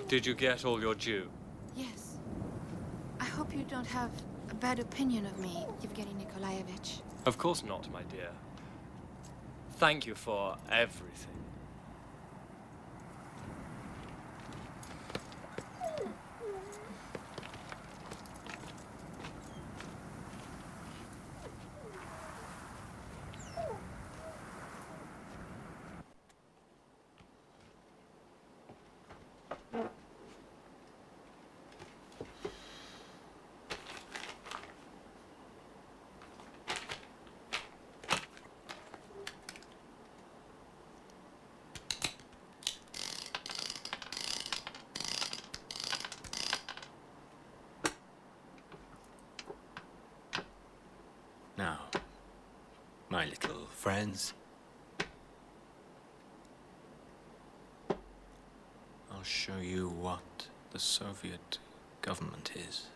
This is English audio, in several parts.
Did you get all your due? Yes. I hope you don't have a bad opinion of me, Yevgeny Nikolaevich. Of course not, my dear. Thank you for everything. Now, my little friends, I'll show you what the Soviet government is.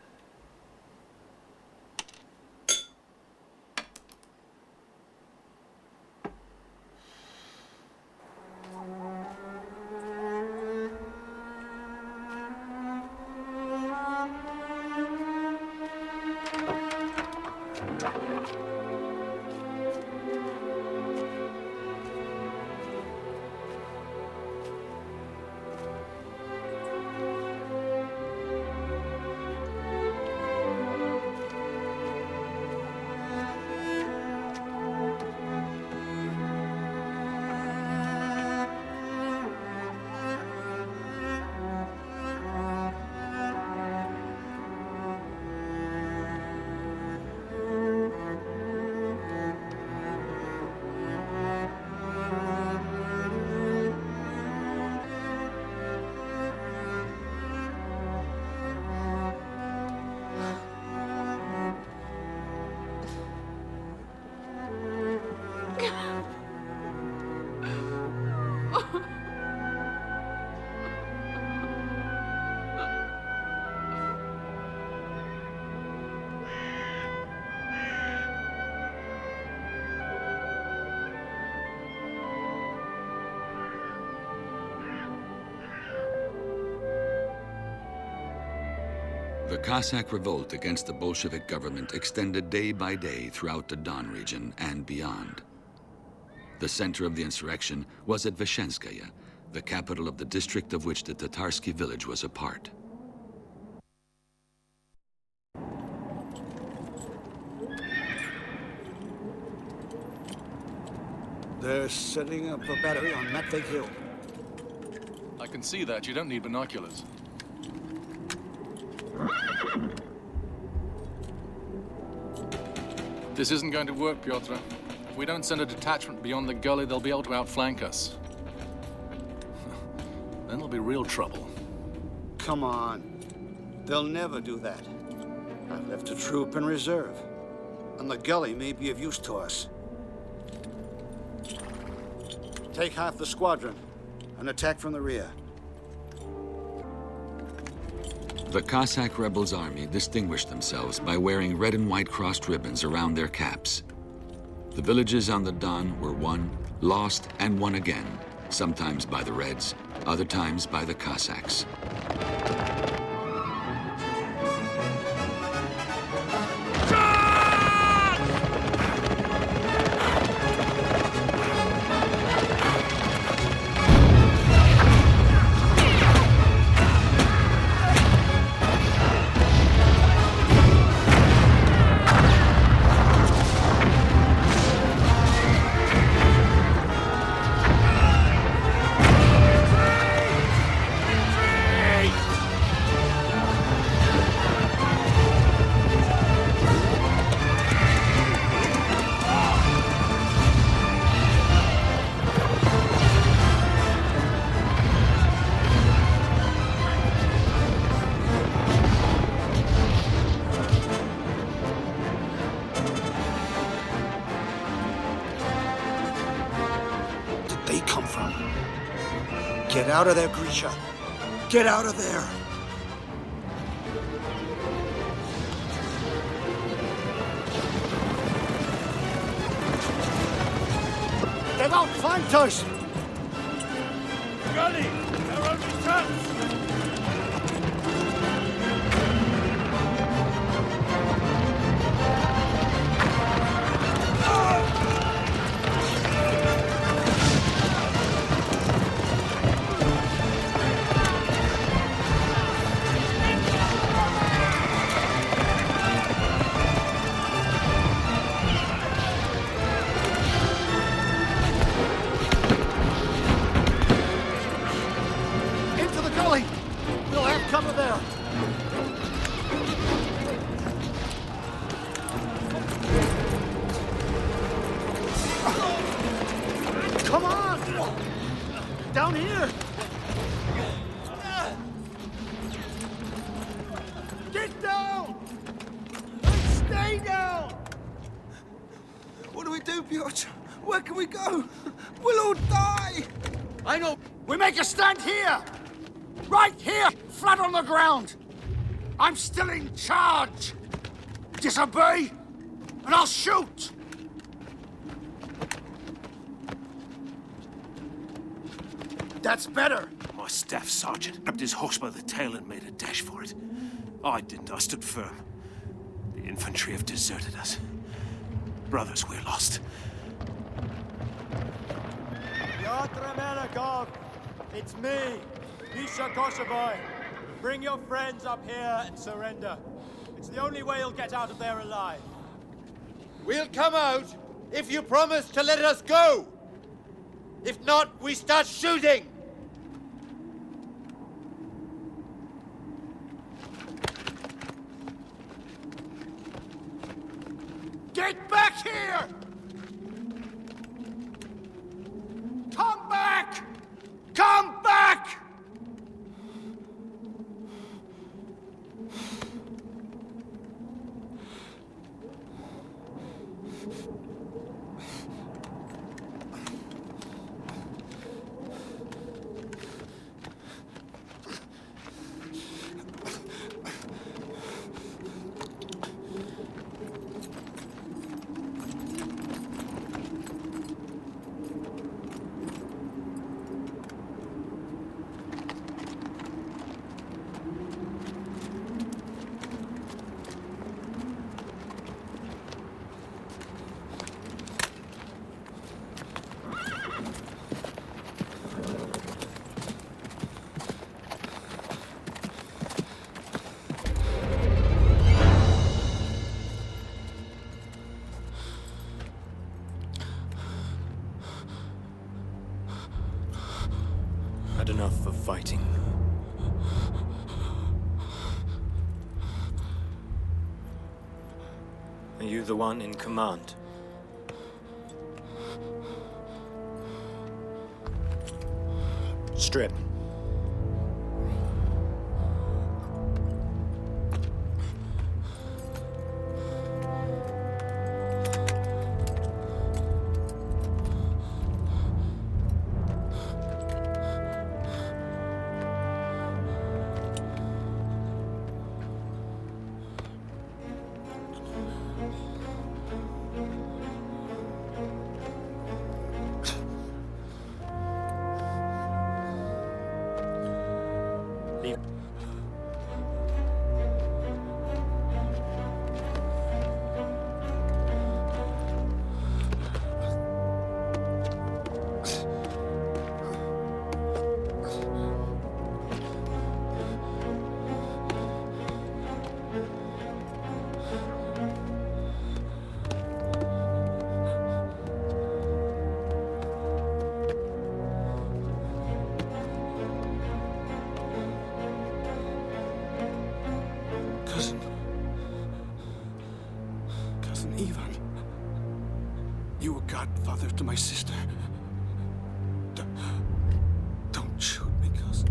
The Cossack revolt against the Bolshevik government extended day by day throughout the Don region and beyond. The center of the insurrection was at Vyshenskaya, the capital of the district of which the Tatarsky village was a part. They're setting up a battery on Matvey Hill. I can see that. You don't need binoculars. This isn't going to work, Pyotr. If we don't send a detachment beyond the gully, they'll be able to outflank us. Then there'll be real trouble. Come on. They'll never do that. I've left a troop in reserve. And the gully may be of use to us. Take half the squadron and attack from the rear. The Cossack rebels' army distinguished themselves by wearing red and white crossed ribbons around their caps. The villages on the Don were won, lost, and won again, sometimes by the Reds, other times by the Cossacks. They come from? Get out of there, Grisha. Get out of there. They've outflanked us! Gully! Our only chance! down here! Get down! And stay down! What do we do, Piotr? Where can we go? We'll all die! I know. We make a stand here! Right here! Flat on the ground! I'm still in charge! Disobey, and I'll shoot! That's better! My staff sergeant grabbed his horse by the tail and made a dash for it. I didn't. I stood firm. The infantry have deserted us. Brothers, we're lost. Piotr Melikov, it's me, Misha Koshavoy. Bring your friends up here and surrender. It's the only way you'll get out of there alive. We'll come out if you promise to let us go. If not, we start shooting. Get back here! Come back! Come back! Had enough of fighting. Are you the one in command? Strip. Cousin Ivan. You were godfather to my sister. Don't shoot me, cousin.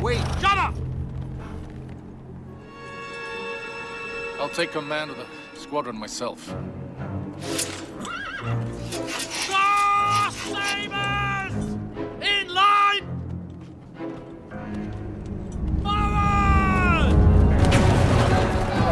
Wait! Shut up! I'll take command of the squadron myself. Star Sabers! In line! Forward! Take no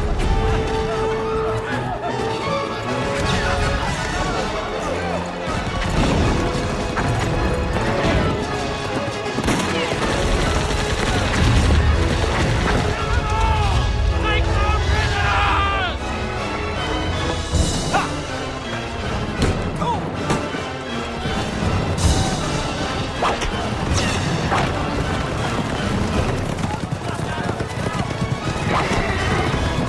prisoners!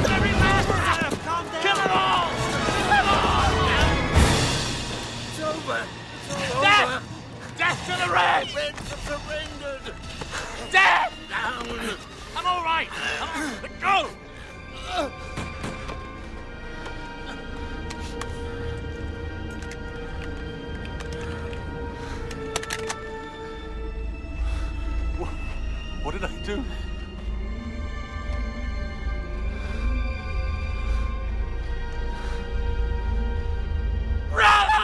Every last one of them! Kill them all! It's over. Death! Death to the Reds! The Reds have surrendered! Death! Down! I'm all right! Let go! What did I do? Brother!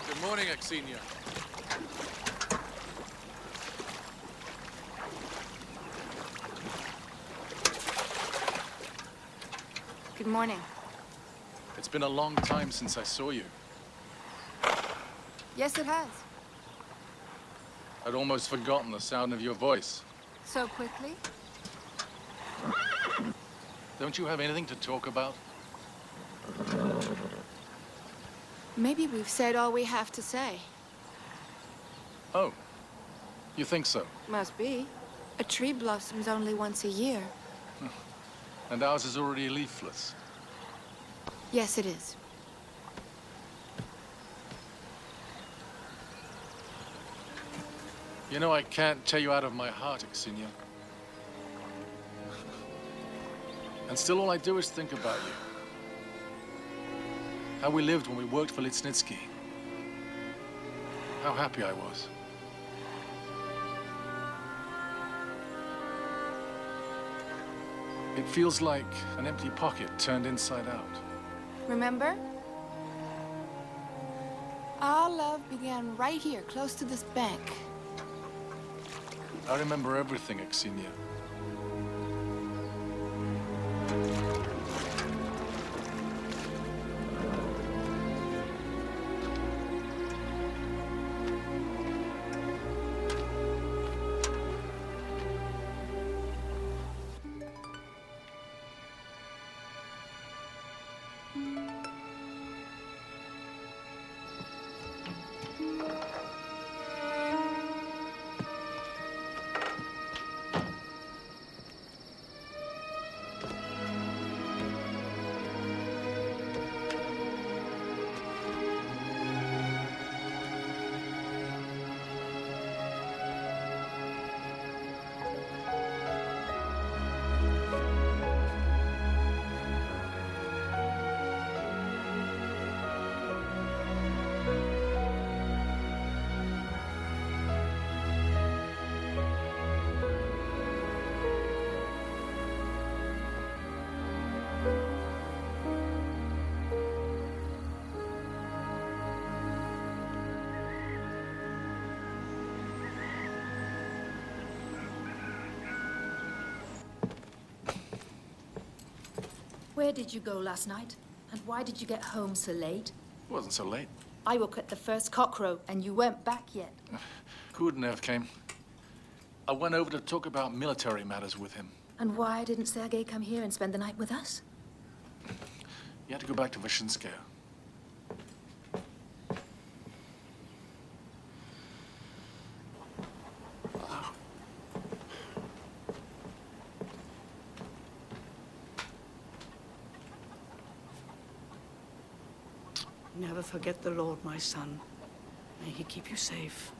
Good morning, Exenia. Good morning. It's been a long time since I saw you. Yes, it has. I'd almost forgotten the sound of your voice. So quickly? Don't you have anything to talk about? Maybe we've said all we have to say. Oh, you think so? Must be. A tree blossoms only once a year. And ours is already leafless. Yes, it is. You know, I can't tear you out of my heart, Exenia. And still all I do is think about you. How we lived when we worked for Litsnitsky. How happy I was. It feels like an empty pocket turned inside out. Remember? Our love began right here, close to this bank. I remember everything, Exenia. Where did you go last night? And why did you get home so late? It wasn't so late. I woke at the first cockcrow, and you weren't back yet. Kudnev came. I went over to talk about military matters with him. And why didn't Sergei come here and spend the night with us? You had to go back to Vyshenskaya. Never forget the Lord, my son. May he keep you safe.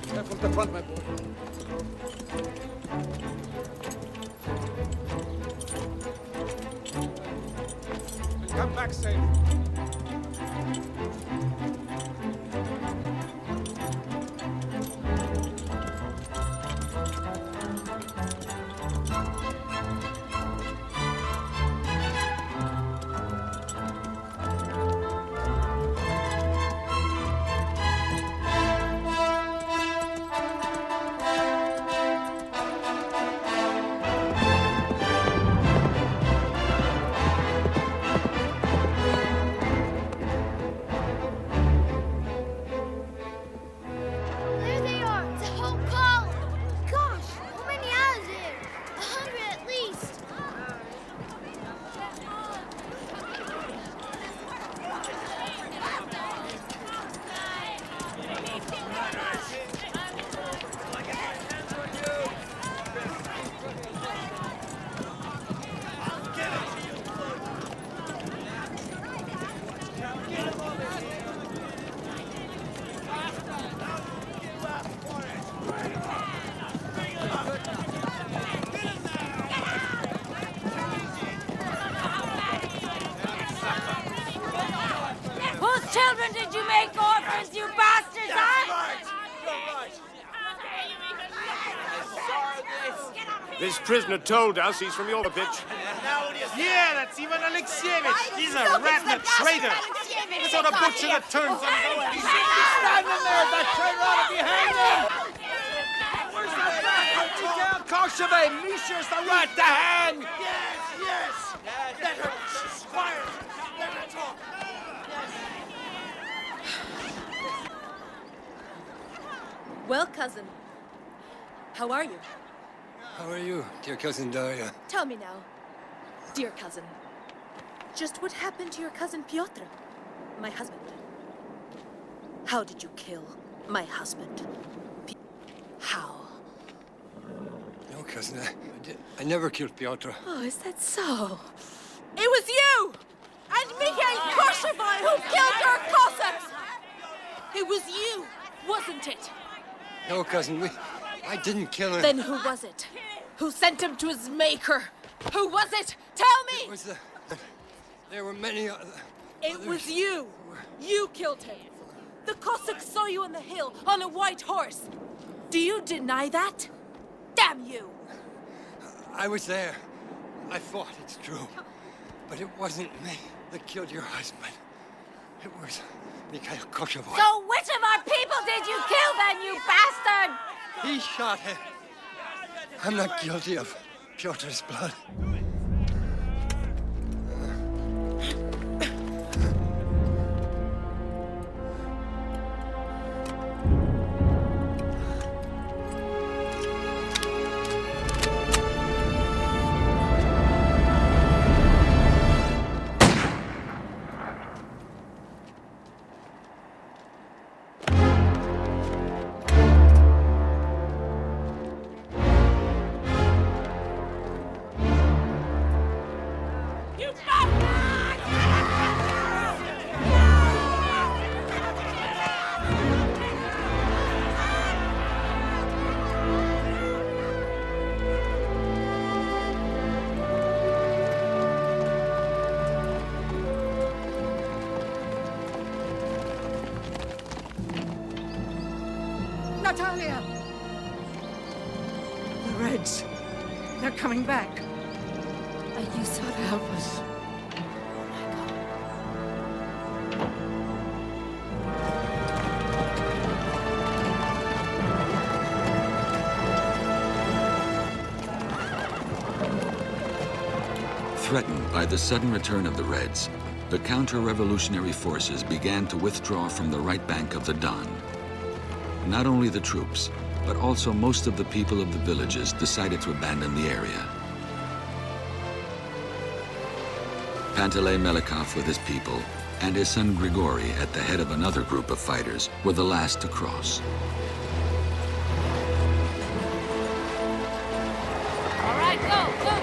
Careful at the front, my boy. And come back safe. There they are! It's a whole column! Gosh, how many are there? 100 at least! Whose children did you make orphans, you bastards, huh? This prisoner told us he's from your bitch. Yeah, that's Ivan Alexievich. He's a rat and a traitor. The sort of butcher that turns on the He's standing there, that traitor ought to be hanging. Where's that bastard? Mikhail Koshevay, Misha's the rat to hang. Yes. Let her, she's fired. Let her talk. Well, cousin, how are you? How are you, dear cousin Daria? Tell me now, dear cousin, just what happened to your cousin Pyotr, my husband? How did you kill my husband? How? No, cousin, I never killed Pyotr. Oh, is that so? It was you and Mikhail Koshevay who killed our Cossacks! It was you, wasn't it? No, cousin, I didn't kill him. Then who was it? Who sent him to his maker? Who was it? Tell me! It was there were many It was you. You killed him. The Cossacks saw you on the hill on a white horse. Do you deny that? Damn you! I was there. I thought it's true. But it wasn't me that killed your husband. It was Mikhail Koshevay. So which of our people did you kill then, you bastard? He shot him. I'm not guilty of Pyotr's blood. Natalia! The Reds. They're coming back. Are you so to help us? Threatened by the sudden return of the Reds, the counter-revolutionary forces began to withdraw from the right bank of the Don. Not only the troops, but also most of the people of the villages decided to abandon the area. Panteley Melikov with his people, and his son Grigori at the head of another group of fighters, were the last to cross. All right, go, go.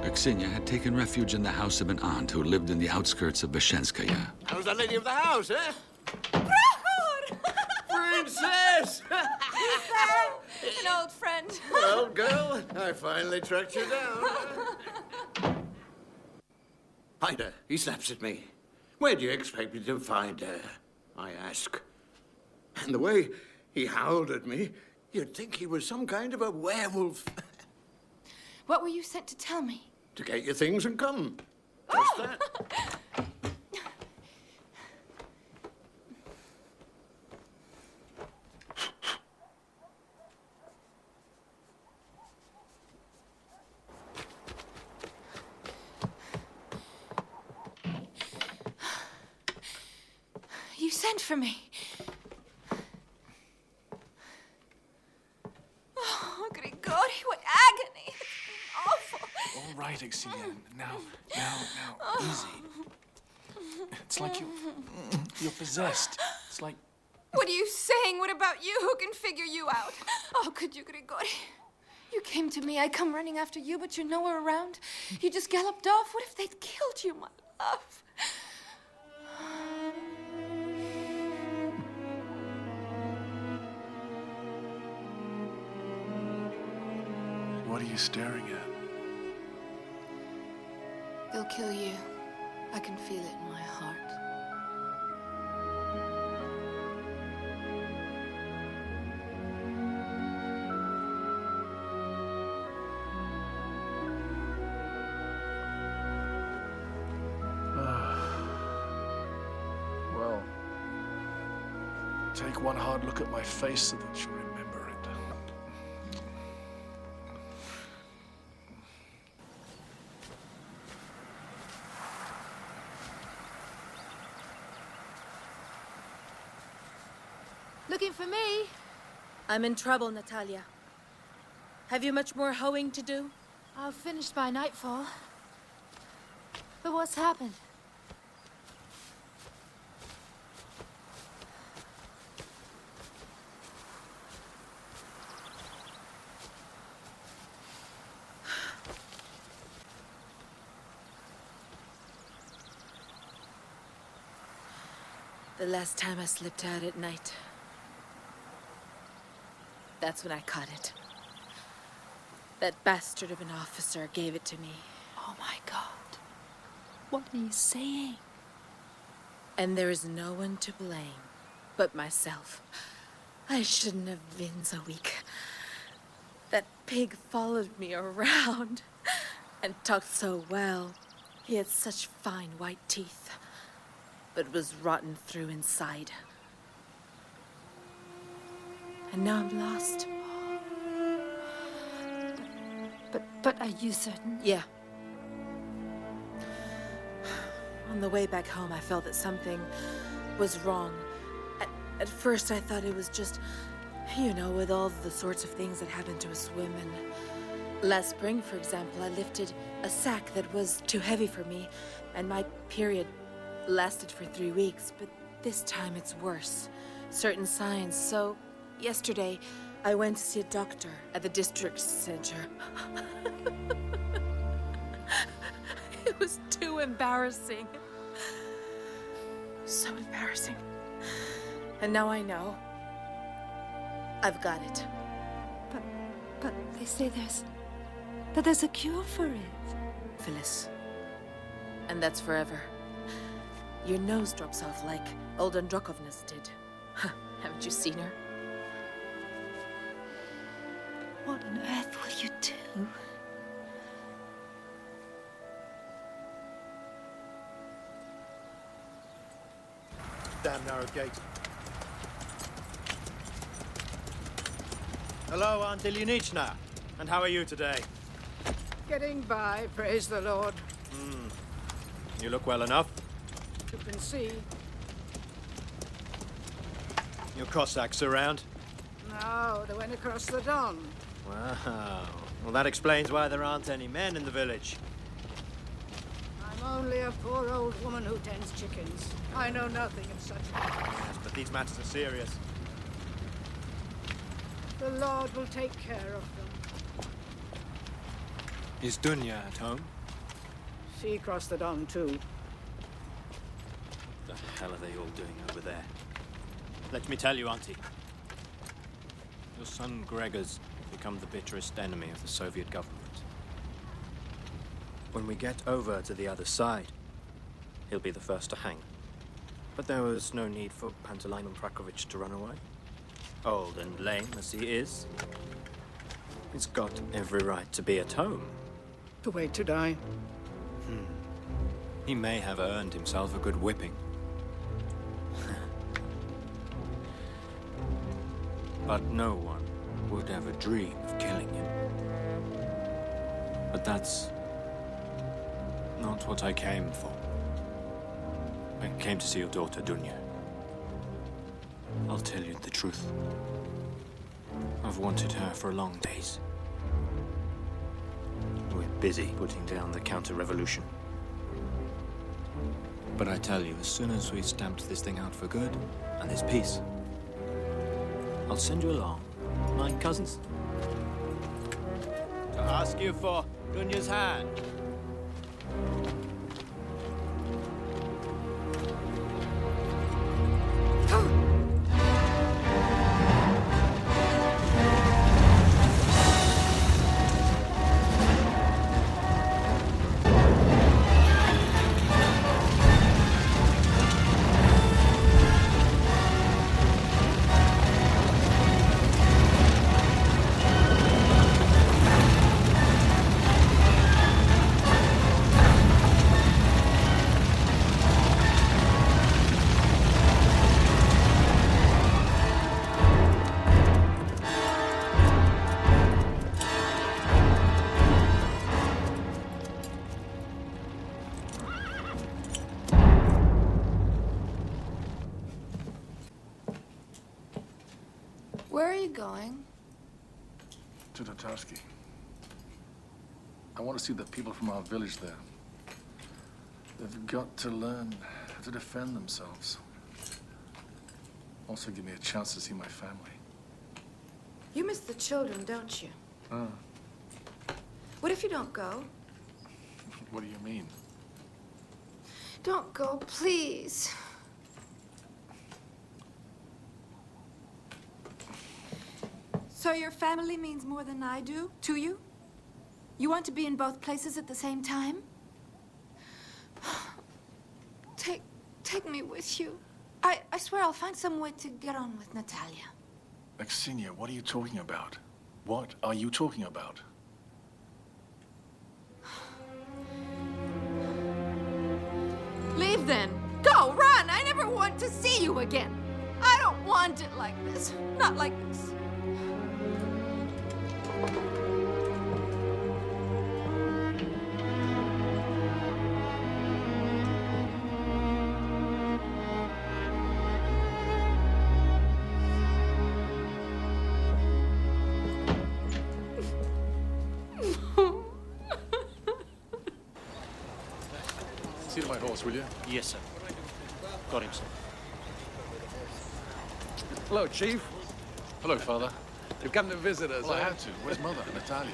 Aksinya had taken refuge in the house of an aunt who lived in the outskirts of Vishenskaya. How's the lady of the house, eh? Princess! An old friend. Well, girl, I finally tracked you down. Find her. He snaps at me. Where do you expect me to find her? I ask. And the way he howled at me, you'd think he was some kind of a werewolf. What were you sent to tell me? To get your things and come. Just that. You sent for me. Oh, Grigori, what agony. It's been awful. All right, Aksinya. Now, easy. It's like you're possessed. It's like... What are you saying? What about you? Who can figure you out? Oh, could you, Grigori? You came to me. I come running after you, but you're nowhere around. You just galloped off. What if they'd killed you, my love? What are you staring at? They'll kill you. I can feel it in my heart. Well, take one hard look at my face so that you remember it. Looking for me? I'm in trouble, Natalia. Have you much more hoeing to do? I'll finish by nightfall. But what's happened? The last time I slipped out at night. That's when I caught it. That bastard of an officer gave it to me. Oh my God. What are you saying? And there is no one to blame but myself. I shouldn't have been so weak. That pig followed me around and talked so well. He had such fine white teeth, but was rotten through inside. And now I'm lost. But are you certain? Yeah. On the way back home, I felt that something was wrong. At first, I thought it was just, you know, with all the sorts of things that happen to us women. Last spring, for example, I lifted a sack that was too heavy for me, and my period lasted for 3 weeks, but this time it's worse. Certain signs, so yesterday I went to see a doctor at the district center. It was too embarrassing. So embarrassing. And now I know. I've got it. But they say there's a cure for it. Phyllis. And that's forever. Your nose drops off like old Androkovna's did. Haven't you seen her? What on earth will you do? Damn narrow gate. Hello, Auntie Lyunichna. And how are you today? Getting by, praise the Lord. You look well enough. You can see. Your Cossacks around? No, they went across the Don. Wow. Well, that explains why there aren't any men in the village. I'm only a poor old woman who tends chickens. I know nothing of such. Yes, but these matters are serious. The Lord will take care of them. Is Dunya at home? She crossed the Don, too. What the hell are they all doing over there? Let me tell you, Auntie. Your son Gregor's become the bitterest enemy of the Soviet government. When we get over to the other side, he'll be the first to hang. But there was no need for Panteleimon Prakovich to run away. Old and lame as he is, he's got every right to be at home. To wait to die. He may have earned himself a good whipping. But no one would ever dream of killing him. But that's not what I came for. I came to see your daughter, Dunya. I'll tell you the truth. I've wanted her for long days. We're busy putting down the counter-revolution. But I tell you, as soon as we stamped this thing out for good, and there's peace, I'll send you along my cousins To ask you for Dunya's hand. Where are you going? To Tatarsky. I want to see the people from our village there. They've got to learn how to defend themselves. Also give me a chance to see my family. You miss the children, don't you? What if you don't go? What do you mean? Don't go, please. So your family means more than I do to you? You want to be in both places at the same time? Take me with you. I swear I'll find some way to get on with Natalia. Aksenia, what are you talking about? What are you talking about? Leave then. Go, run! I never want to see you again. I don't want it like this. Not like this. See to my horse, will you? Yes, sir. Got him, sir. Hello, Chief. Hello, Father. You've come to visit us. Well, I had to. Where's Mother, Natalia?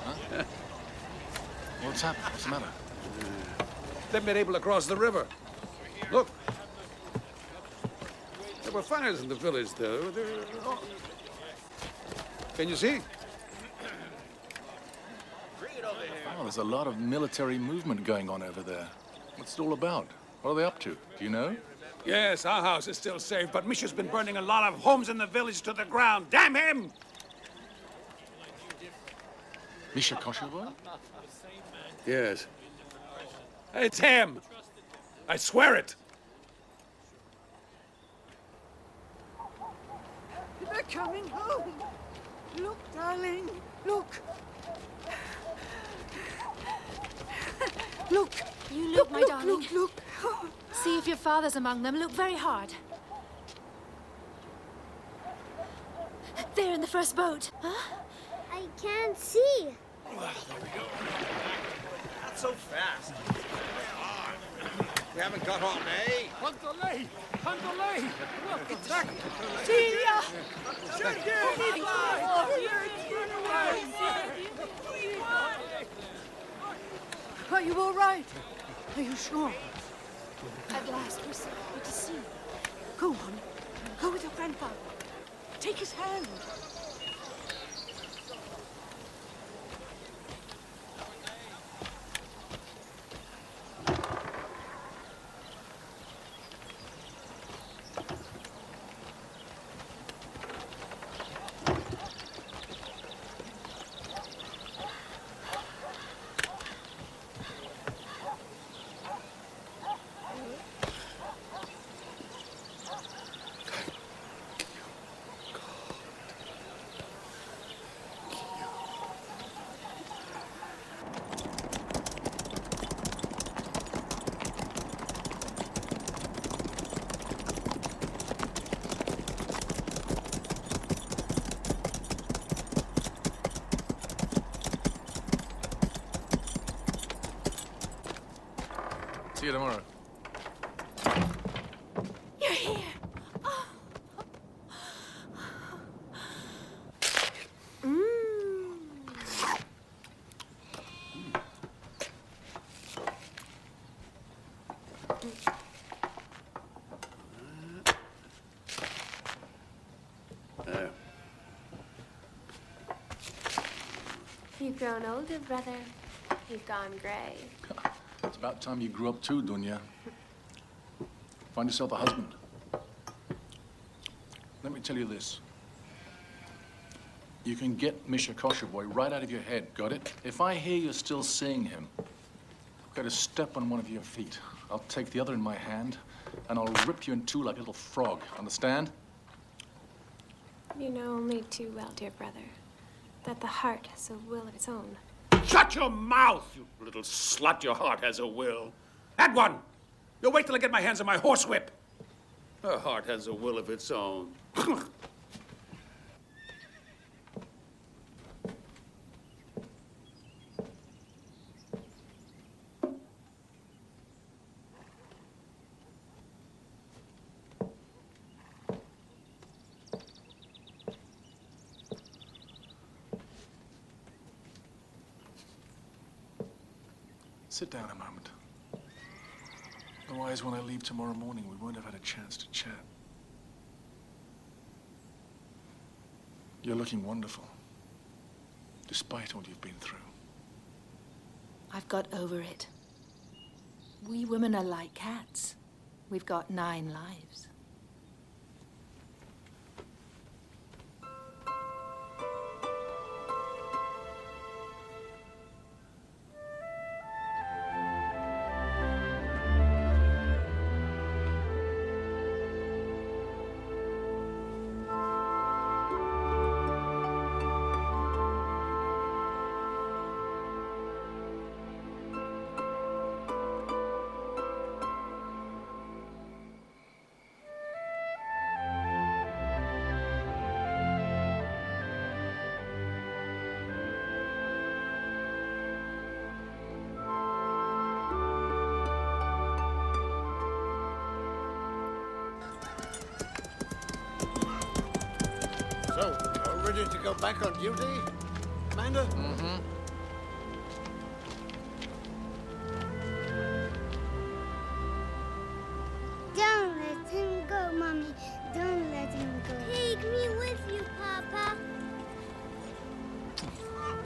Huh? What's happened? What's the matter? They've been able to cross the river. Look. There were fires in the village, though. Oh. Can you see? Oh, there's a lot of military movement going on over there. What's it all about? What are they up to? Do you know? Yes, our house is still safe, but Misha's been burning a lot of homes in the village to the ground. Damn him! Misha Koshevoy? Yes. It's him! I swear it! They're coming home. Look, darling. Look. Look. You look, my darling. Look. See if your father's among them. Look very hard. They're in the first boat. Huh? I can't see. Well, there we go. Not so fast. We haven't got on, eh? Huntolay! Huntolay! Welcome back! Celia! Are you all right? Are you sure? At last, we're safe. Good to see you. Go on. Go with your grandfather. Take his hand. See you tomorrow. You're here. Oh. You've grown older, brother. You've gone gray. It's about time you grew up too, Dunya. Find yourself a husband. Let me tell you this. You can get Misha Kosherboy right out of your head, got it? If I hear you're still seeing him, I've got to step on one of your feet. I'll take the other in my hand, and I'll rip you in two like a little frog. Understand? You know only too well, dear brother, that the heart has a will of its own. Shut your mouth, you little slut. Your heart has a will. Add one. You'll wait till I get my hands on my horsewhip. Her heart has a will of its own. Sit down a moment. Otherwise, when I leave tomorrow morning, we won't have had a chance to chat. You're looking wonderful, despite all you've been through. I've got over it. We women are like cats. We've got 9 lives. So, all ready to go back on duty, Amanda? Mm-hmm. Don't let him go, Mommy. Don't let him go. Take me with you, Papa.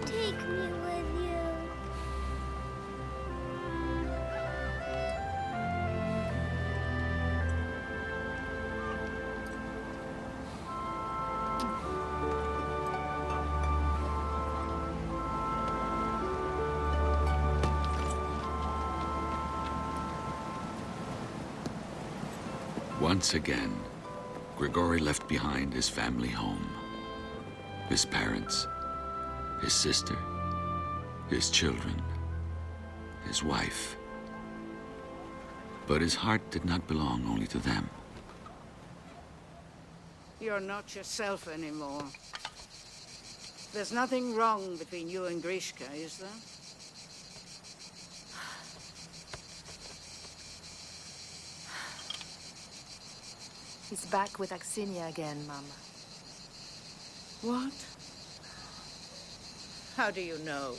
Take me with you. Once again, Grigori left behind his family home. his parents, his sister, his children, his wife. But his heart did not belong only to them. You're not yourself anymore. There's nothing wrong between you and Grishka, is there? He's back with Aksinia again, Mama. What? How do you know?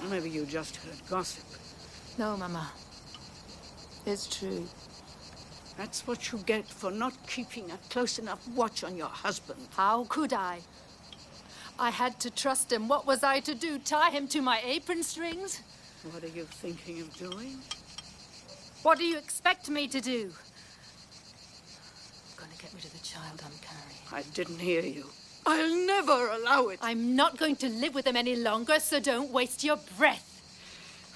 Maybe you just heard gossip. No, Mama. It's true. That's what you get for not keeping a close enough watch on your husband. How could I? I had to trust him. What was I to do? Tie him to my apron strings? What are you thinking of doing? What do you expect me to do? I'm going to get rid of the child I'm carrying. I didn't hear you. I'll never allow it. I'm not going to live with him any longer, so don't waste your breath.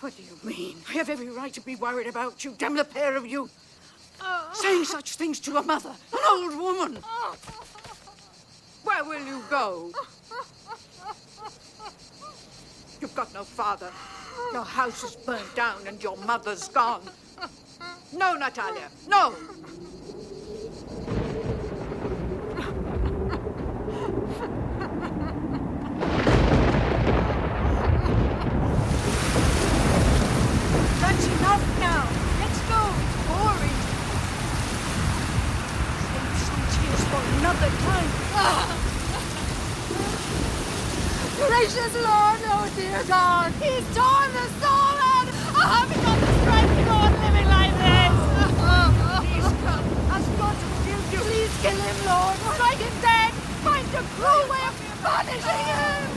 What do you mean? I have every right to be worried about you, damn the pair of you. Saying such things to a mother, an old woman. Where will you go? You've got no father. Your house is burnt down and your mother's gone. No, Natalia, no! That's enough now. Let's go. It's boring. Save some tears for another time. Gracious Lord, oh dear God, he's torn the soul out. I haven't got the strength to go on living like this. Please come. Ask God to forgive you. Please kill him, Lord. Strike him dead. Find a cruel way of punishing him.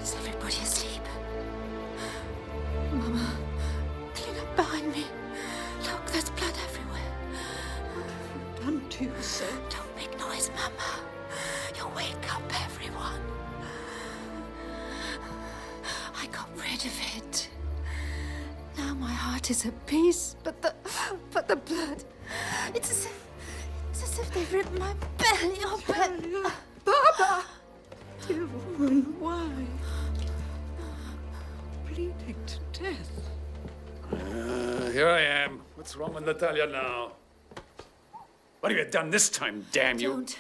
Is everybody asleep? Mama, clean up behind me. Look, there's blood everywhere. Done to yourself. Don't make noise, Mama. You'll wake up everyone. I got rid of it. Now my heart is at peace, but the blood. It's as if they ripped my belly open. Baba! Dear woman, why? Bleeding to death. Here I am. What's wrong with Natalia now? What have you done this time, damn you? Don't.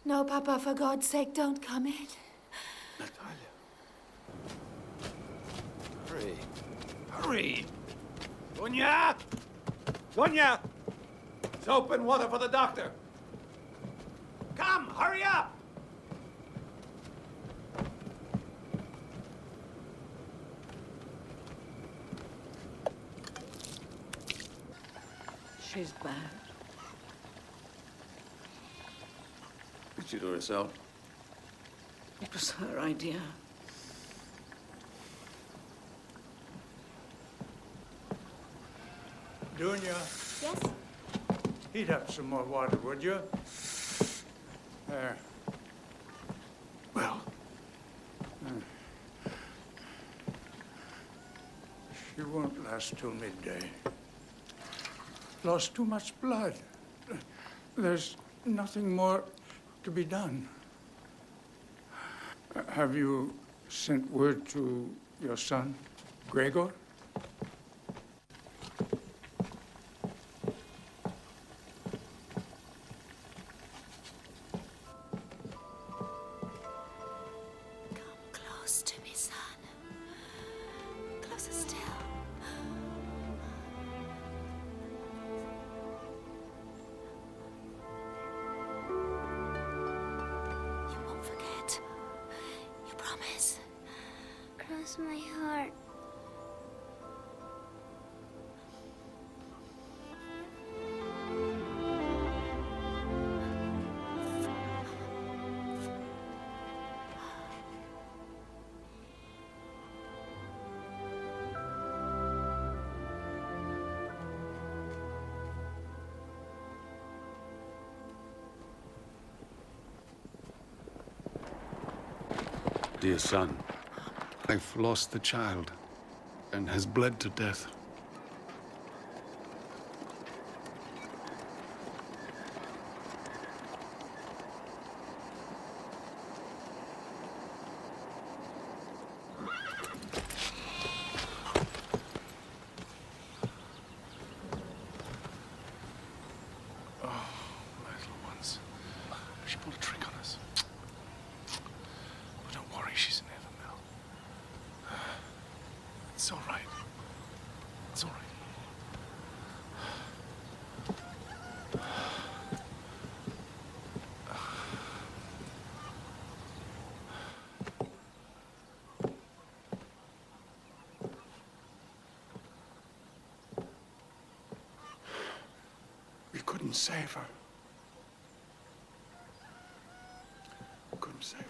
No, Papa, for God's sake, don't come in. Natalia. Hurry. Hurry. Dunya! Dunya! Soap and water for the doctor. Come, hurry up! She's bad. Did she do it herself? It was her idea. Dunya, Yes? heat up some more water, would you? There. Well. She won't last till midday. Lost too much blood. There's nothing more to be done. Have you sent word to your son, Gregor? Close to me, son. Closer still. You won't forget. You promise. Cross my heart. Dear son, I've lost the child and has bled to death. She pulled a trick on us. But don't worry, she's in heaven now. It's all right. It's all right. We couldn't save her. Couldn't save her.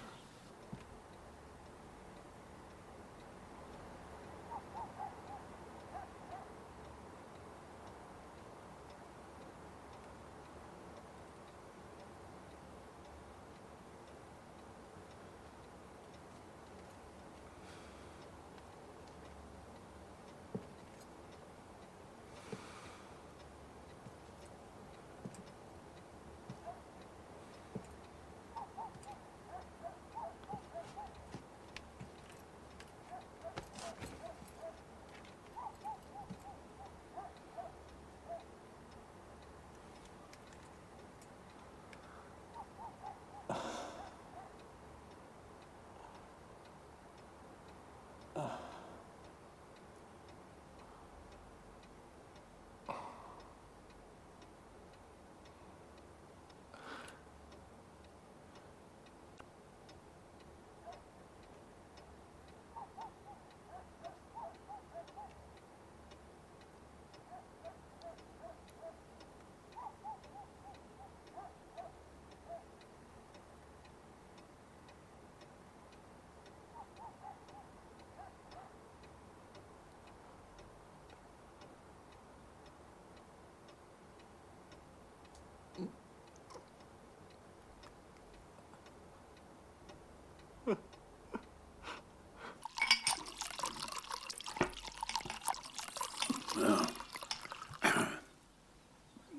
Well,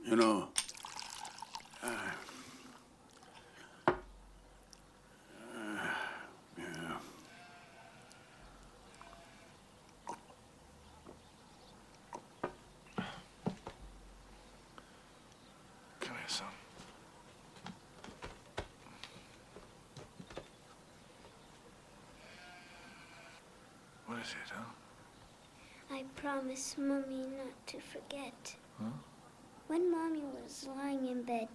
you know, yeah. Come here, son. What is it, huh? I promised Mommy not to forget. Huh? When Mommy was lying in bed,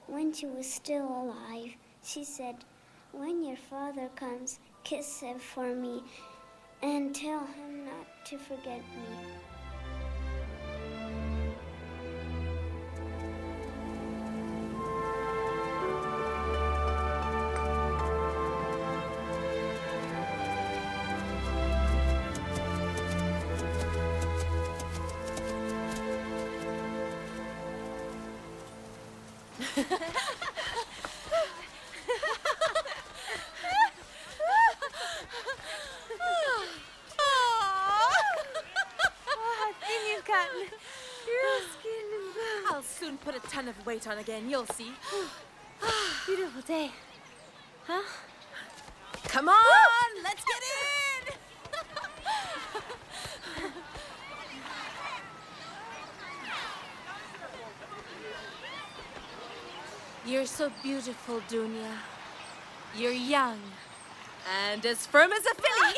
when she was still alive, she said, "When your father comes, kiss him for me and tell him not to forget me." I'll soon put a ton of weight on again, you'll see. Beautiful day. Huh? Come on, let's get in! You're so beautiful, Dunya. You're young and as firm as a filly.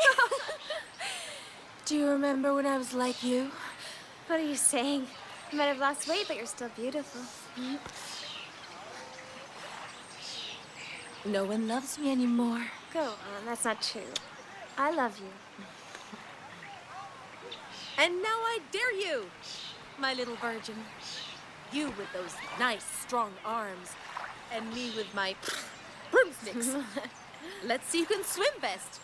Do you remember when I was like you? What are you saying? You might have lost weight, but you're still beautiful. No one loves me anymore. Go on, that's not true. I love you. And now I dare you, my little virgin. You with those nice, strong arms, and me with my broomsticks. Let's see who can swim best.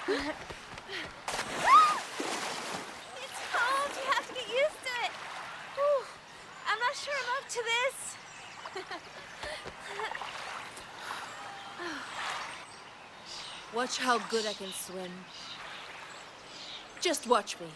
It's cold. You have to get used to it. Whew. I'm not sure I'm up to this. Watch how good I can swim. Just watch me.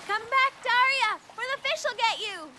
Come back, Daria, or the fish will get you.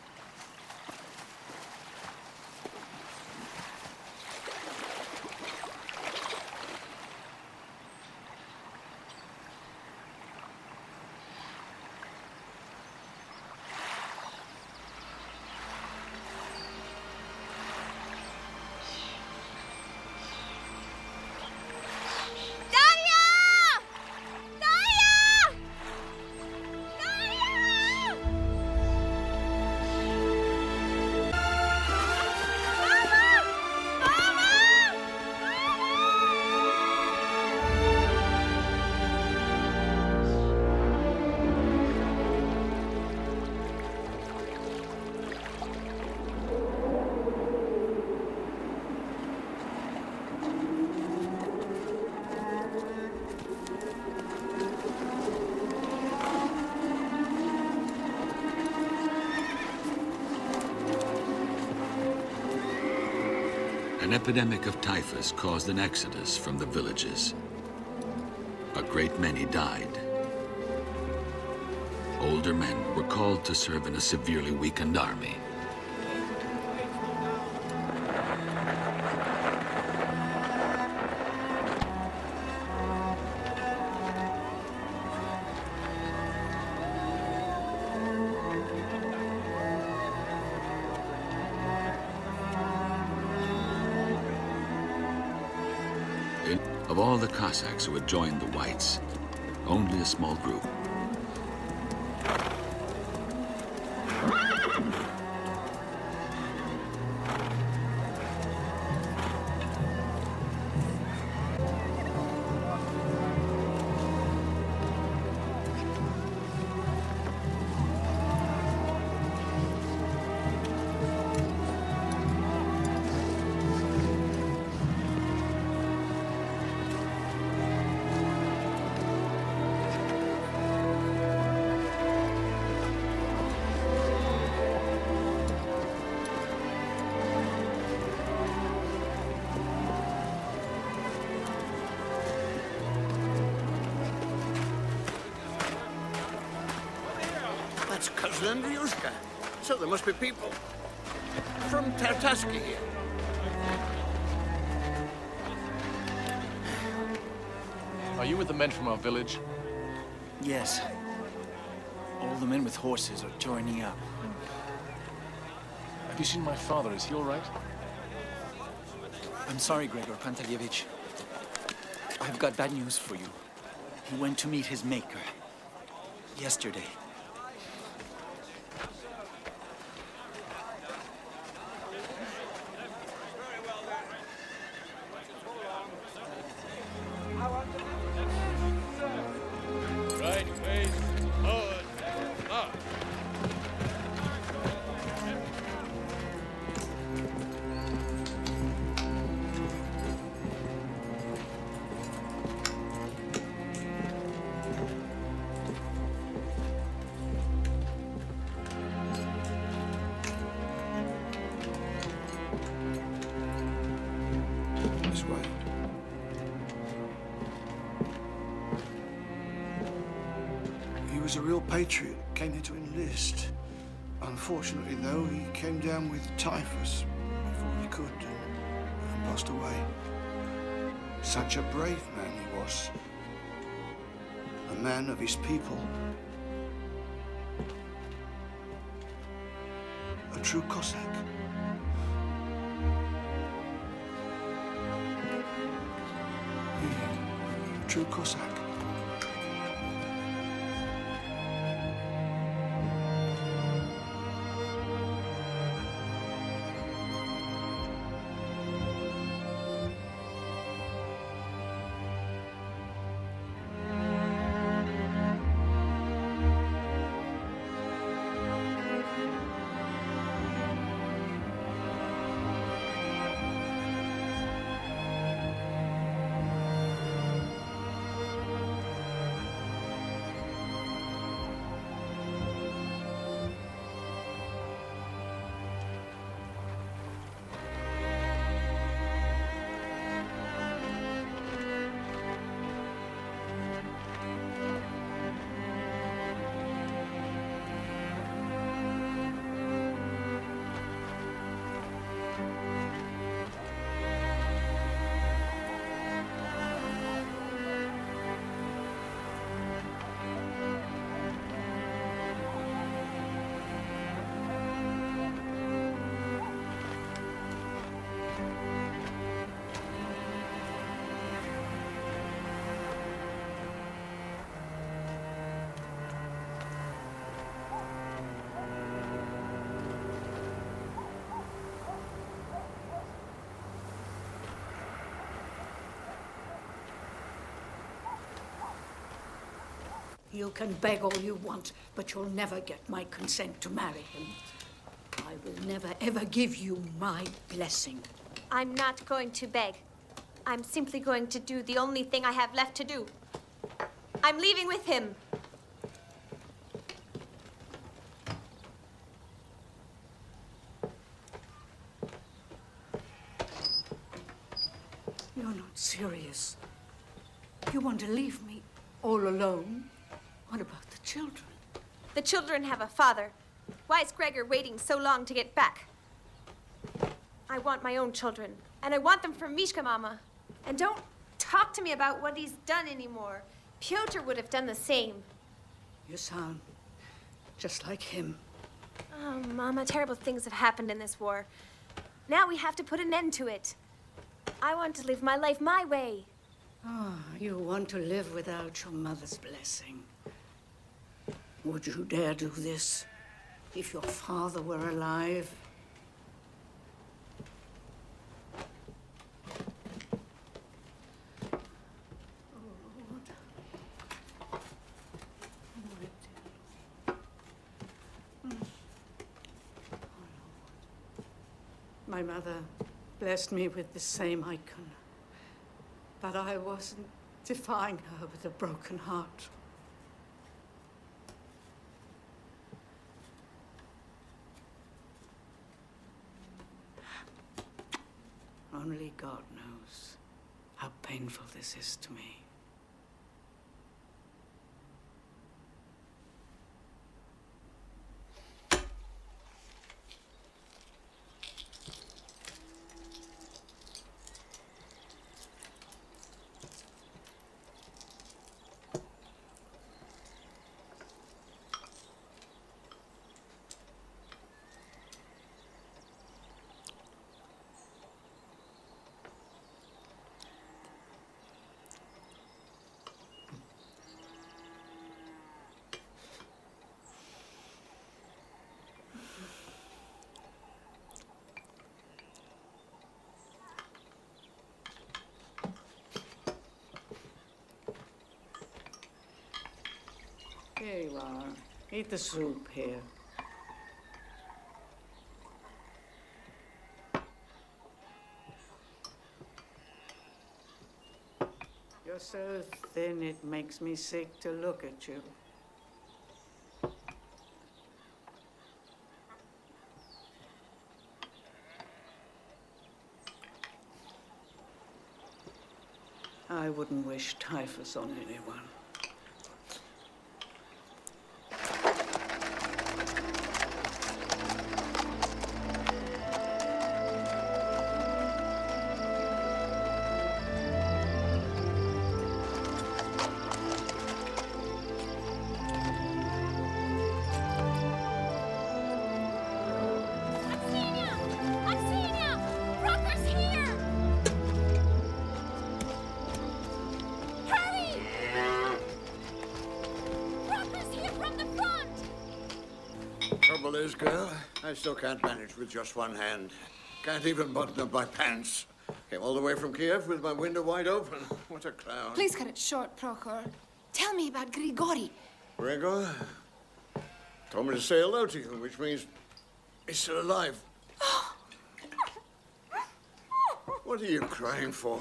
An epidemic of typhus caused an exodus from the villages. A great many died. Older men were called to serve in a severely weakened army. Of all the Cossacks who had joined the Whites, only a small group. That's Cousin Andriushka. So there must be people from Tartaski here. Are you with the men from our village? Yes. All the men with horses are joining up. Have you seen my father? Is he all right? I'm sorry, Gregor Pantelievich. I've got bad news for you. He went to meet his maker yesterday. Right face forward. March. This way. He was a real patriot, came here to enlist. Unfortunately, though, he came down with typhus before he could and passed away. Such a brave man he was. A man of his people. A true Cossack. A true Cossack. You can beg all you want, but you'll never get my consent to marry him. I will never, ever give you my blessing. I'm not going to beg. I'm simply going to do the only thing I have left to do. I'm leaving with him. You're not serious. You want to leave me all alone? What about the children? The children have a father. Why is Gregor waiting so long to get back? I want my own children, and I want them from Mishka, Mama. And don't talk to me about what he's done anymore. Pyotr would have done the same. You sound just like him. Oh, Mama, terrible things have happened in this war. Now we have to put an end to it. I want to live my life my way. Ah, you want to live without your mother's blessing. Would you dare do this if your father were alive? My mother blessed me with the same icon, but I wasn't defying her with a broken heart. Only God knows how painful this is to me. Here you are. Eat the soup here. You're so thin, it makes me sick to look at you. I wouldn't wish typhus on anyone. Trouble is, girl, I still can't manage with just one hand. Can't even button up my pants. Came all the way from Kiev with my window wide open. What a clown. Please cut it short, Prokhor. Tell me about Grigori. Gregor told me to say hello to you, which means he's still alive. What are you crying for?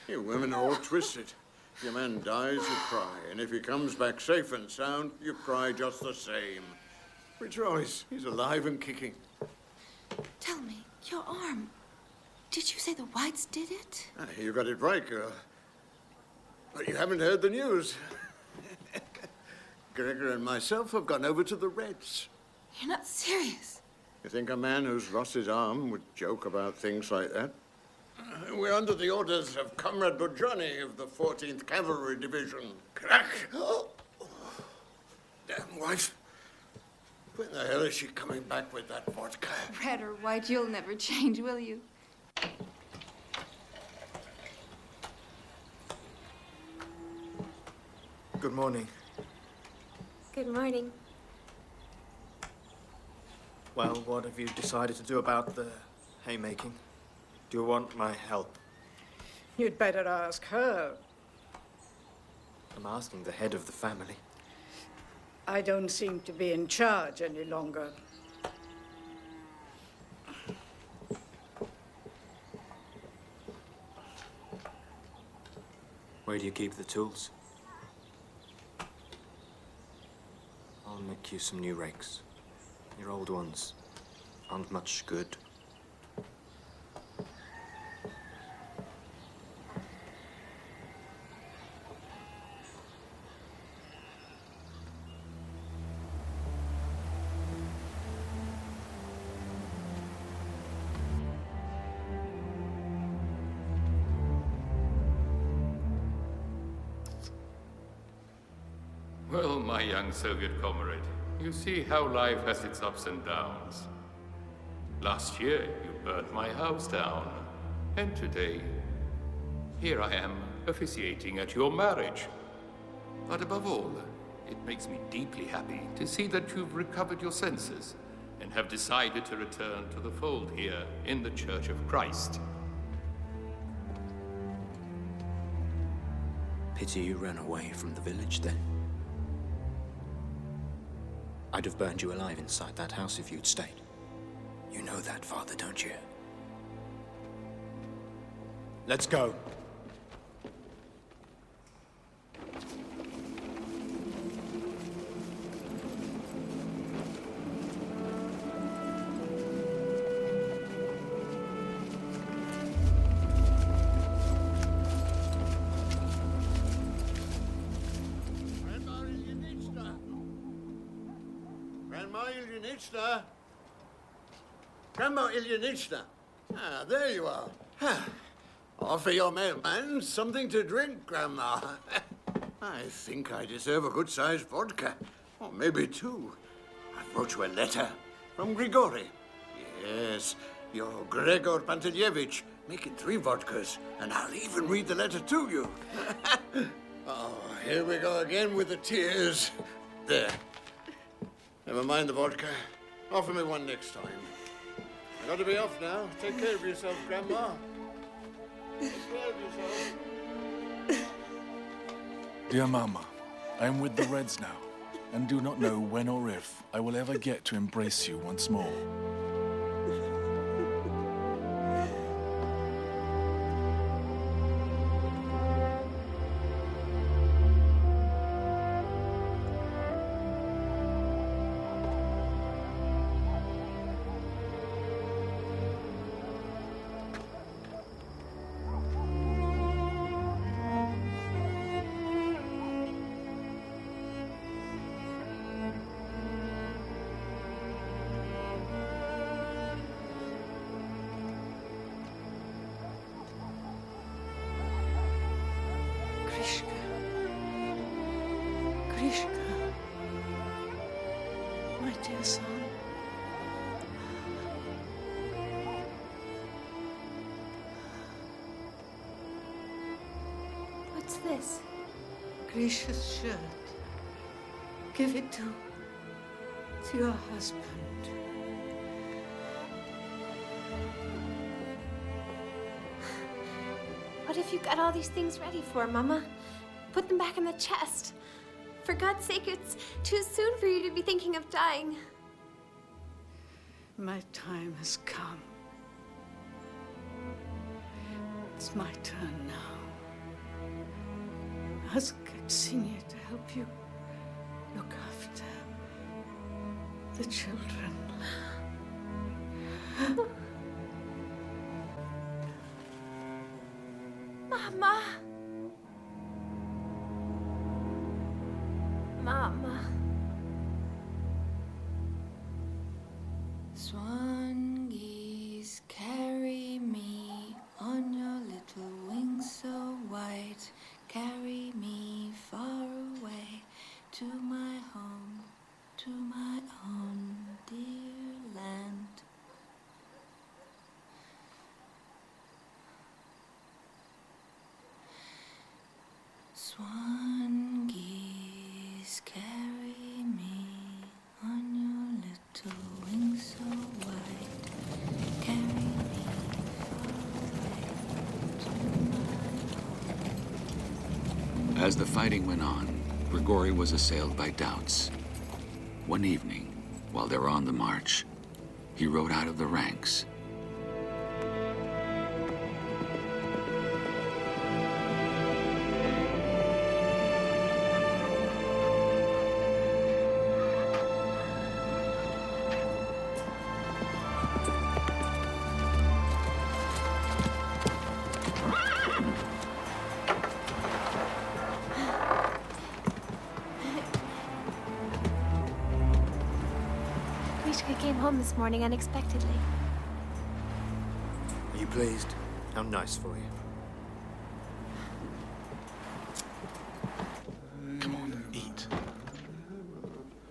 You women are all twisted. If your man dies, you cry. And if he comes back safe and sound, you cry just the same. Rejoice, he's alive and kicking. Tell me, your arm. Did you say the Whites did it? You got it right, girl. But you haven't heard the news. Gregor and myself have gone over to the Reds. You're not serious. You think a man who's lost his arm would joke about things like that? We're under the orders of Comrade Bujani of the 14th Cavalry Division. Crack! Oh. Damn wife. When the hell is she coming back with that vodka? Red or white, you'll never change, will you? Good morning. Good morning. Well, what have you decided to do about the haymaking? Do you want my help? You'd better ask her. I'm asking the head of the family. I don't seem to be in charge any longer. Where do you keep the tools? I'll make you some new rakes. Your old ones aren't much good. Well, my young Soviet comrade, you see how life has its ups and downs. Last year, you burnt my house down. And today, here I am, officiating at your marriage. But above all, it makes me deeply happy to see that you've recovered your senses and have decided to return to the fold here in the Church of Christ. Pity you ran away from the village then. I'd have burned you alive inside that house if you'd stayed. You know that, Father, don't you? Let's go. Grandma Ilyinichna! Grandma Ilyinichna! Ah, there you are. Offer your mailman something to drink, Grandma. I think I deserve a good-sized vodka. Or maybe two. I wrote you a letter from Grigori. Yes, your Gregor Pantelyevich. Make it 3 vodkas, and I'll even read the letter to you. Oh, here we go again with the tears. There. Never mind the vodka. Offer me one next time. I got to be off now. Take care of yourself, Grandma. Take care of yourself. Dear Mama, I am with the Reds now, and do not know when or if I will ever get to embrace you once more. Grishka. Grishka. My dear son. What's this? Grisha's shirt. Give it to your husband. What have you got all these things ready for, Mama? Put them back in the chest. For God's sake, it's too soon for you to be thinking of dying. My time has come. It's my turn now. Ask Ksenia to help you look after the children. Mama. Mama. Swan geese, carry me on your little wings so white. Carry me far away to my home, to my own dear land. Swan geese, carry me on your little wings so white. Carry me As the fighting went on, Grigori was assailed by doubts. One evening, while they were on the march, he rode out of the ranks. Mishka came home this morning unexpectedly. Are you pleased? How nice for you. Come on, eat.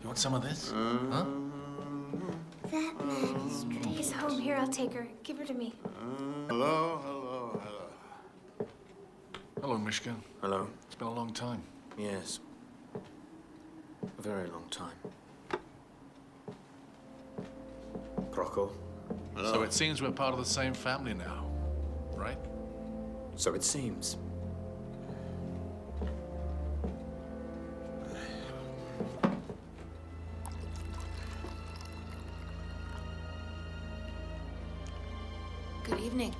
You want some of this? Huh? That man is strange. He's home. Here, I'll take her. Give her to me. Hello, hello, hello. Hello, Mishka. Hello. It's been a long time. Yes. A very long time. Prokor. So it seems we're part of the same family now, right? So it seems. Good evening.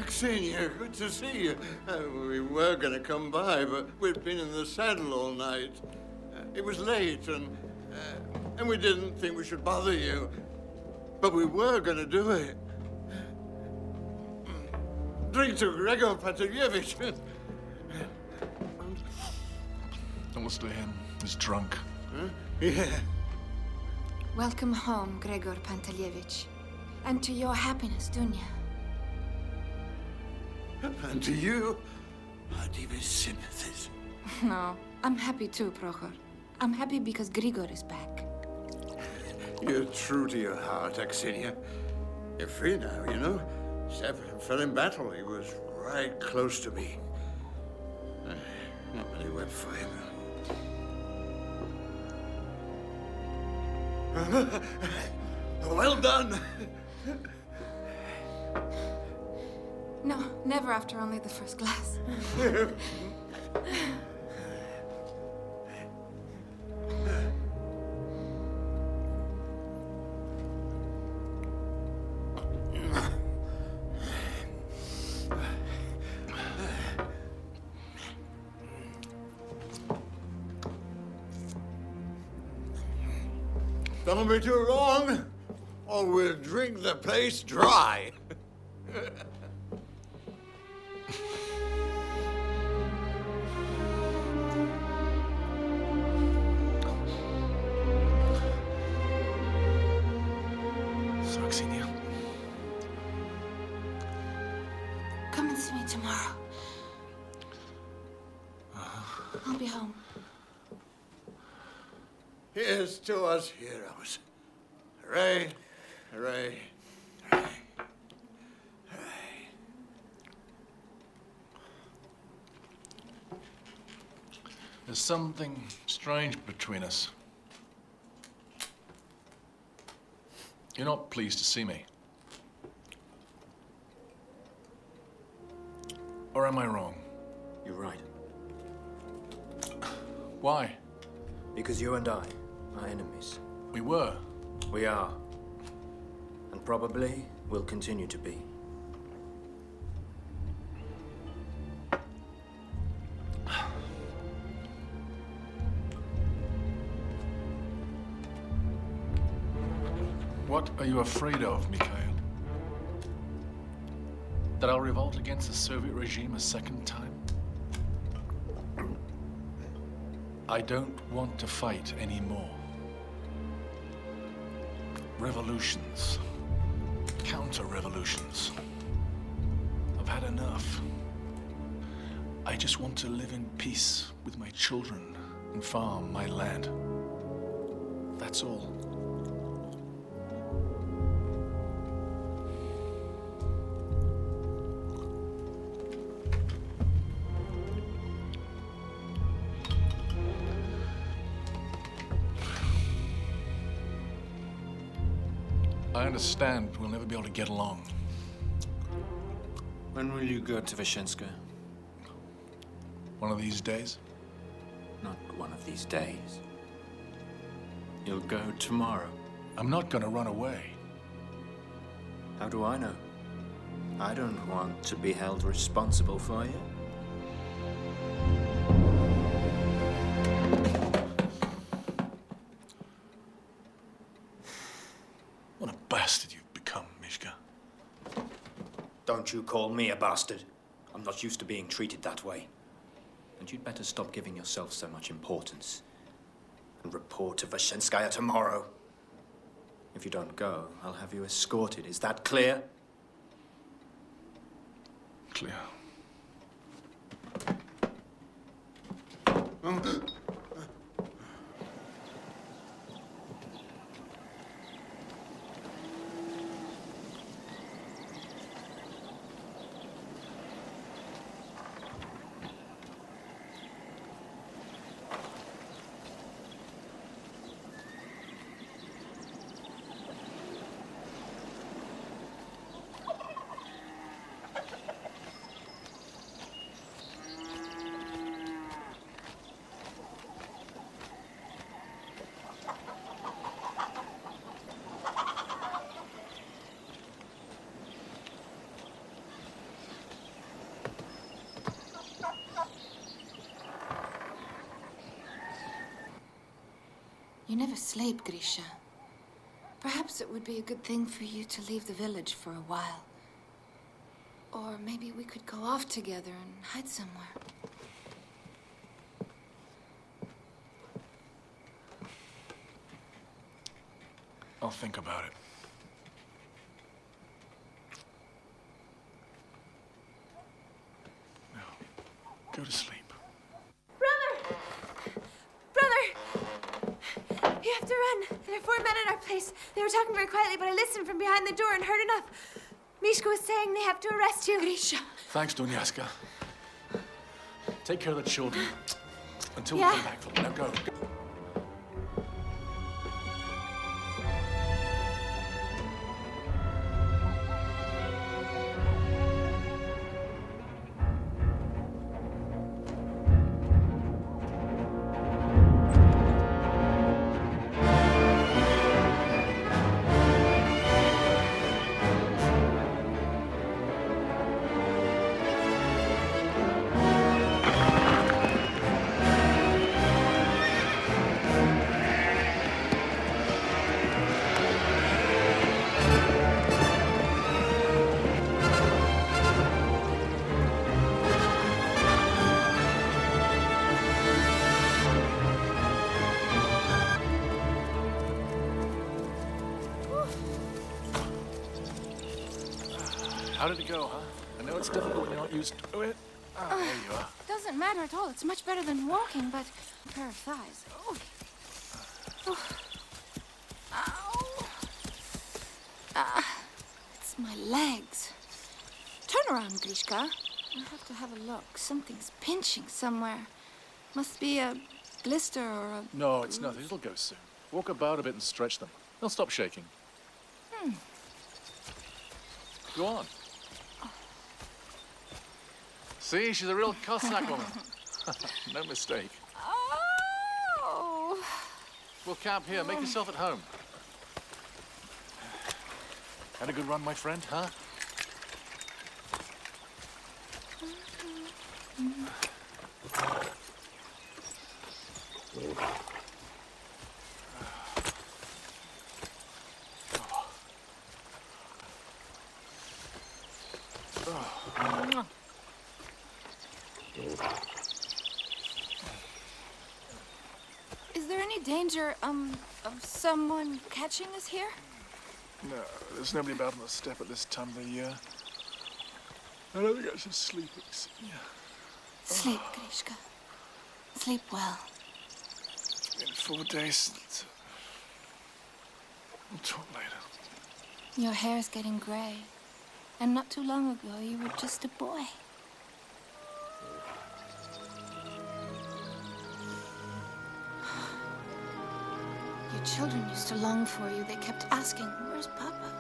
Xenia, good to see you. We were going to come by, but we'd been in the saddle all night. It was late, and we didn't think we should bother you. But we were going to do it. Drink to Gregor Pantelyevich. Honestly, him is drunk. Huh? Yeah. Welcome home, Gregor Pantelyevich. And to your happiness, Dunya. And to you, our deepest sympathies. No, I'm happy too, Prokor. I'm happy because Grigor is back. You're true to your heart, Xenia. You're free now, you know? Sepp fell in battle. He was right close to me. Not many went for him. Well done! No, never after only the first glass. Don't be too long, or we'll drink the place dry. So, Xenia, Come and see me tomorrow. I'll be home. Here's to us heroes. Hooray, hooray, hooray, hooray. there's something strange between us. You're not pleased to see me. Or am I wrong? You're right. Why? Because you and I are enemies. We were. We are. And probably will continue to be. What are you afraid of, Mikhail? That I'll revolt against the Soviet regime a second time? I don't want to fight anymore. Revolutions. Counter-revolutions. I've had enough. I just want to live in peace with my children and farm my land. That's all. I understand we'll never be able to get along. When will you go to Vishenska? One of these days? Not one of these days. You'll go tomorrow. I'm not gonna run away. How do I know? I don't want to be held responsible for you. What a bastard you've become, Mishka. Don't you call me a bastard. I'm not used to being treated that way. And you'd better stop giving yourself so much importance. And report to Vishenskaya tomorrow. If you don't go, I'll have you escorted. Is that clear? Clear. You never sleep, Grisha. Perhaps it would be a good thing for you to leave the village for a while. Or maybe we could go off together and hide somewhere. I'll think about it. Now, go to sleep. Brother! Brother! You have to run. There are 4 men at our place. They were talking very quietly, but I listened from behind the door and heard enough. Mishka was saying they have to arrest you. Grisha. Thanks, Dunyaska. Take care of the children until we Yeah. come back for them. Now go. How did it go, huh? I know it's difficult when you're not used to it. Ah, there you are. Doesn't matter at all. It's much better than walking, but a pair of thighs. Oh. Oh. Ow. Ah, it's my legs. Turn around, Grishka. I have to have a look. Something's pinching somewhere. Must be a blister or a... No, it's nothing. It'll go soon. Walk about a bit and stretch them. They'll stop shaking. Go on. See, she's a real Cossack woman. No mistake. Oh. We'll camp here. Make yourself at home. Had a good run, my friend, huh? Is there any danger, of someone catching us here? No, there's nobody about on the step at this time of the year. I don't think I should sleep. Sleep, Grishka. Sleep well. It's been 4 days since... We'll talk later. Your hair's getting gray. And not too long ago, you were just a boy. Your children used to long for you. They kept asking, "Where's Papa?"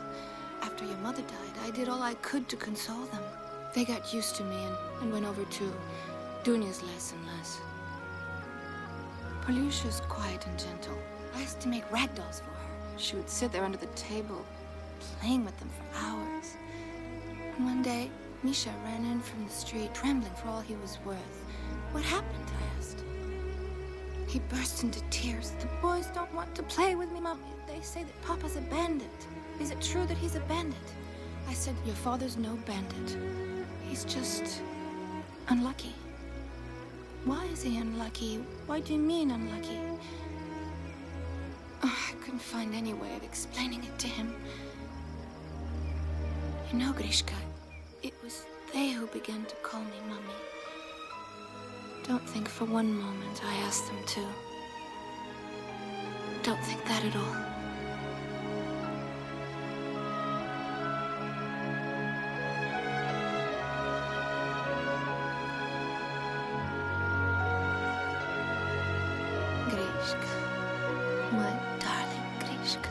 After your mother died, I did all I could to console them. They got used to me and went over to Dunya's less and less. Polyusha's quiet and gentle. I used to make rag dolls for her. She would sit there under the table, playing with them for hours. And one day, Misha ran in from the street, trembling for all he was worth. What happened, I asked. He burst into tears. The boys don't want to play with me, Mom. They say that Papa's a bandit. Is it true that he's a bandit? I said, your father's no bandit. He's just unlucky. Why is he unlucky? Why do you mean unlucky? Oh, I couldn't find any way of explaining it to him. You know, Grishka, it was they who began to call me Mummy. Don't think for one moment I asked them to. Don't think that at all. Grishka, my darling Grishka.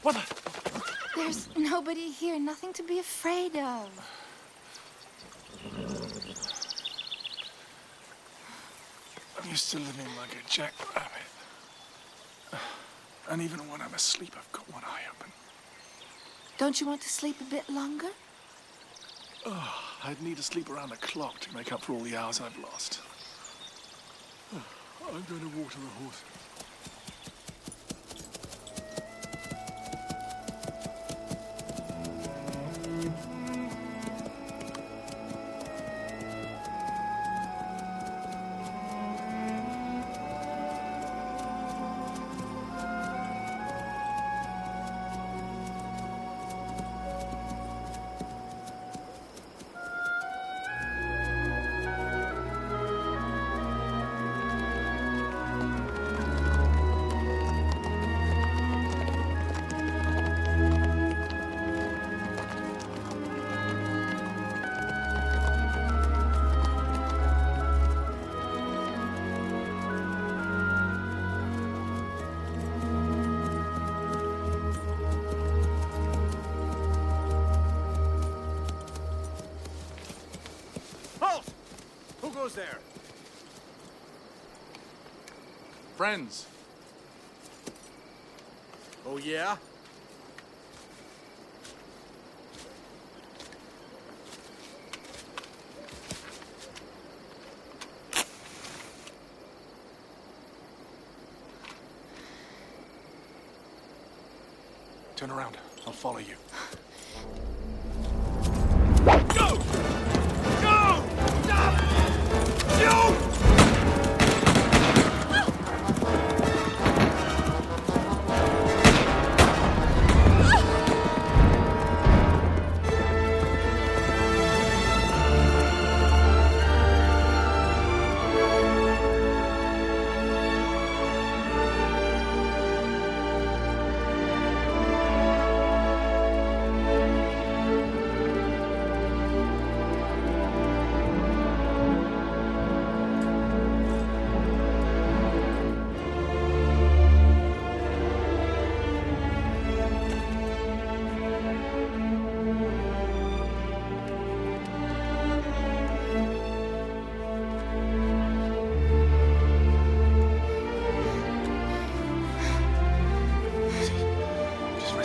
What the? There's nobody here, nothing to be afraid of. I'm used to living like a jackrabbit. And even when I'm asleep, I've got one eye open. Don't you want to sleep a bit longer? Oh, I'd need to sleep around the clock to make up for all the hours I've lost. I'm going to water the horses. There. Friends. Oh, yeah? Turn around. I'll follow you. Go! Go! Stop! Shoot!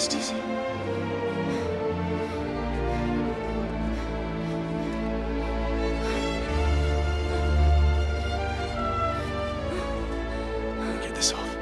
Rest easy. Get this off.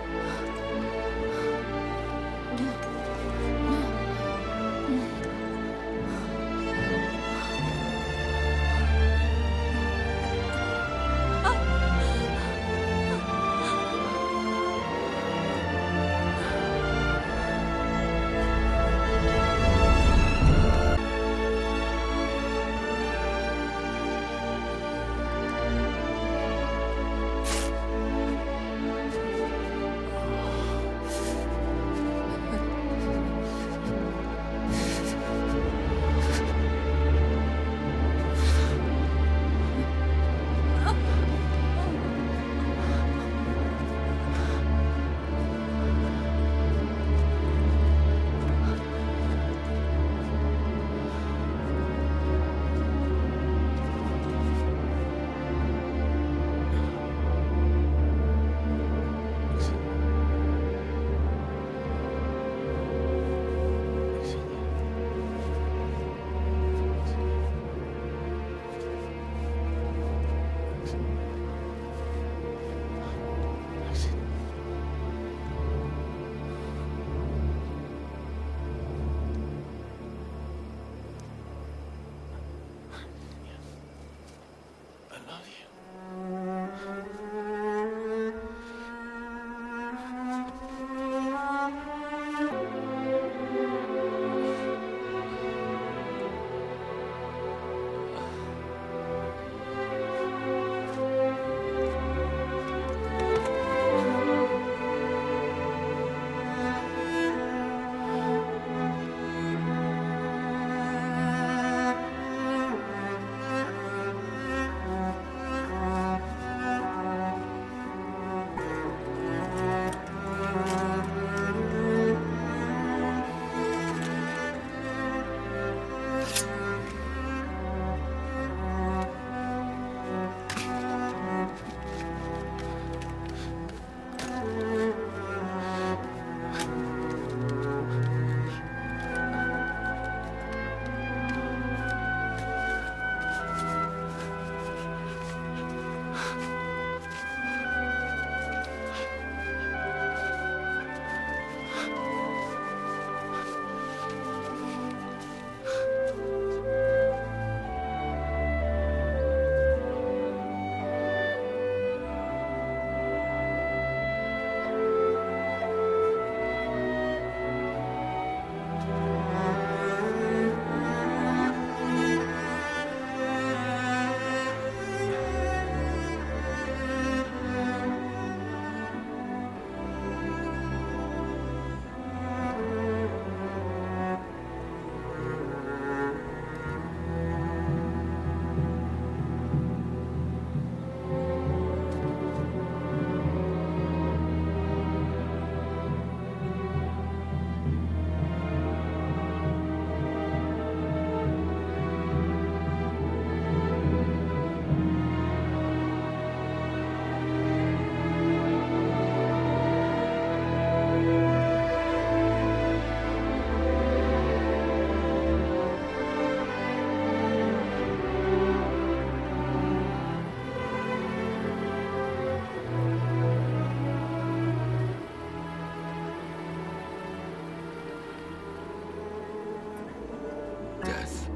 Death.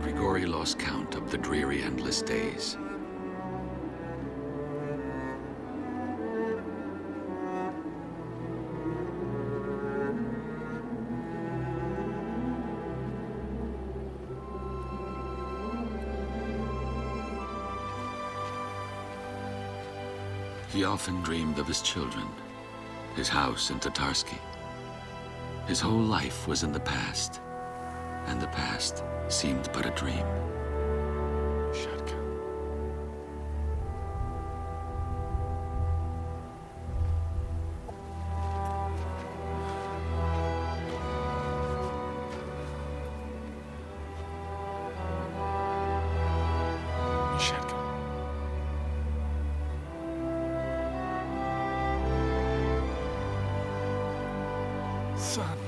Grigori lost count of the dreary, endless days. He often dreamed of his children, his house in Tatarsky. His whole life was in the past, and the past seemed but a dream. Shatka. Shatka. Son.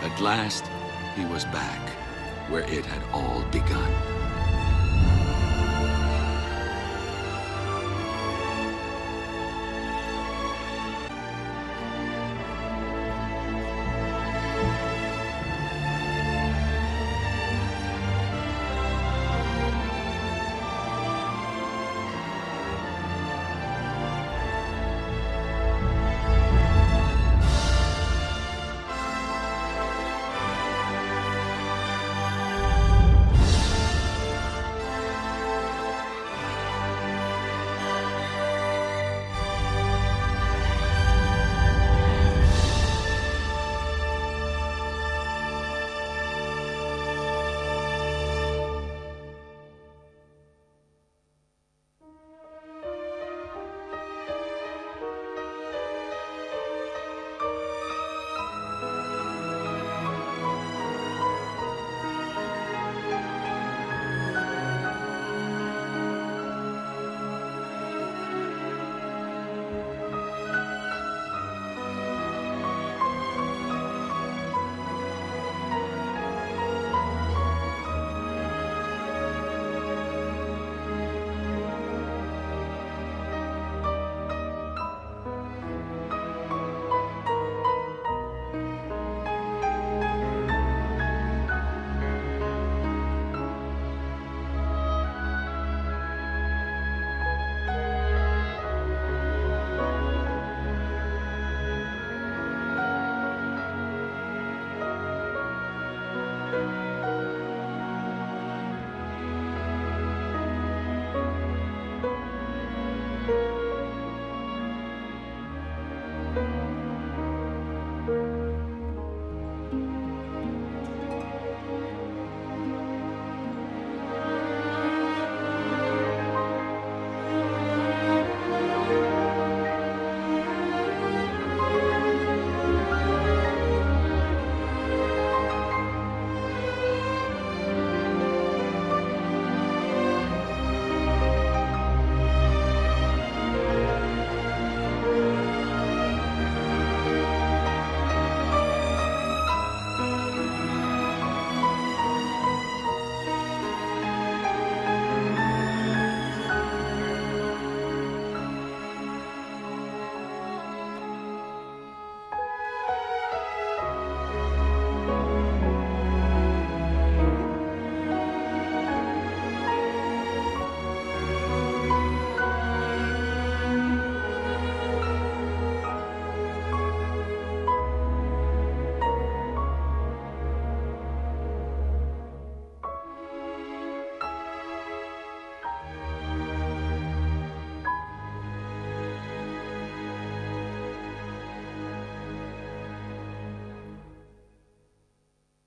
At last, he was back, where it had all begun.